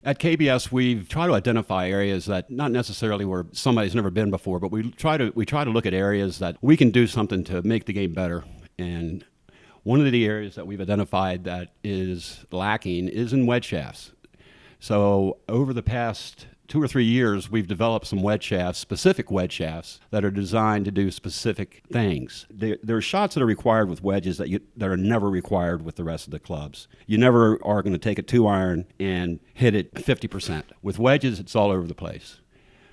At KBS, we've tried to identify areas that not necessarily where somebody's never been before, but we try to look at areas that we can do something to make the game better. And one of the areas that we've identified that is lacking is in wedge shafts. So over the past 2 or 3 years, we've developed some wedge shafts, specific wedge shafts, that are designed to do specific things. There are shots that are required with wedges that are never required with the rest of the clubs. You never are going to take a 2-iron and hit it 50%. With wedges, it's all over the place.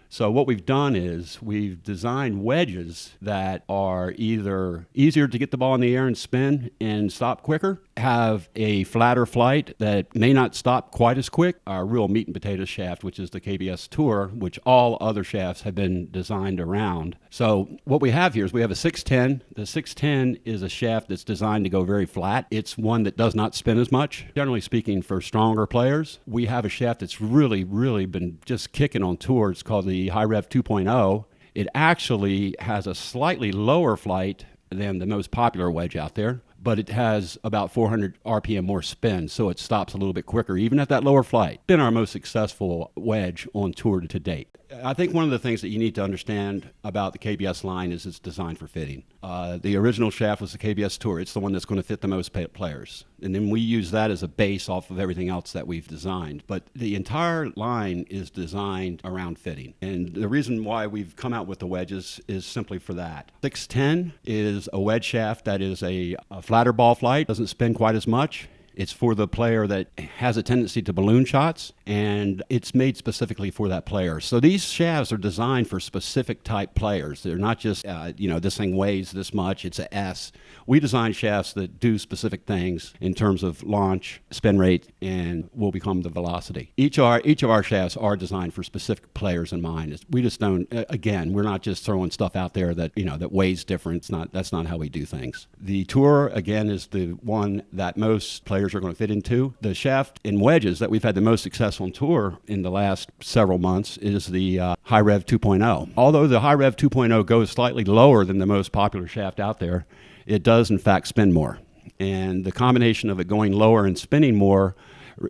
So what we've done is we've designed wedges that are either easier to get the ball in the air and spin and stop quicker, have a flatter flight that may not stop quite as quick, our real meat and potatoes shaft, which is the KBS Tour, which all other shafts have been designed around. So what we have here is we have a 610. The 610 is a shaft that's designed to go very flat. It's one that does not spin as much. Generally speaking, for stronger players, we have a shaft that's really been just kicking on tour. It's called the Hi-Rev 2.0. It actually has a slightly lower flight than the most popular wedge out there, but it has about 400 RPM more spin, so it stops a little bit quicker, even at that lower flight. Been our most successful wedge on tour to date. I think one of the things that you need to understand about the KBS line is it's designed for fitting. The original shaft was the KBS Tour. It's the one that's going to fit the most players. And then we use that as a base off of everything else that we've designed. But the entire line is designed around fitting. And the reason why we've come out with the wedges is simply for that. 610 is a wedge shaft that is a flatter ball flight, doesn't spin quite as much. It's for the player that has a tendency to balloon shots, and it's made specifically for that player. So these shafts are designed for specific type players. They're not just, this thing weighs this much, it's a S. We design shafts that do specific things in terms of launch, spin rate, and will become the velocity. Each of our shafts are designed for specific players in mind. We just don't, again, we're not just throwing stuff out there that, that weighs different. That's not how we do things. The Tour, again, is the one that most players are going to fit into. The shaft in wedges that we've had the most success on tour in the last several months is the Hi-Rev 2.0. Although the Hi-Rev 2.0 goes slightly lower than the most popular shaft out there, it does in fact spin more. And the combination of it going lower and spinning more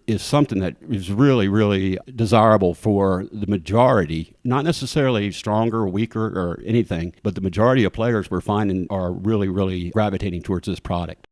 is something that is really desirable for the majority, not necessarily stronger or weaker or anything, but the majority of players we're finding are really gravitating towards this product.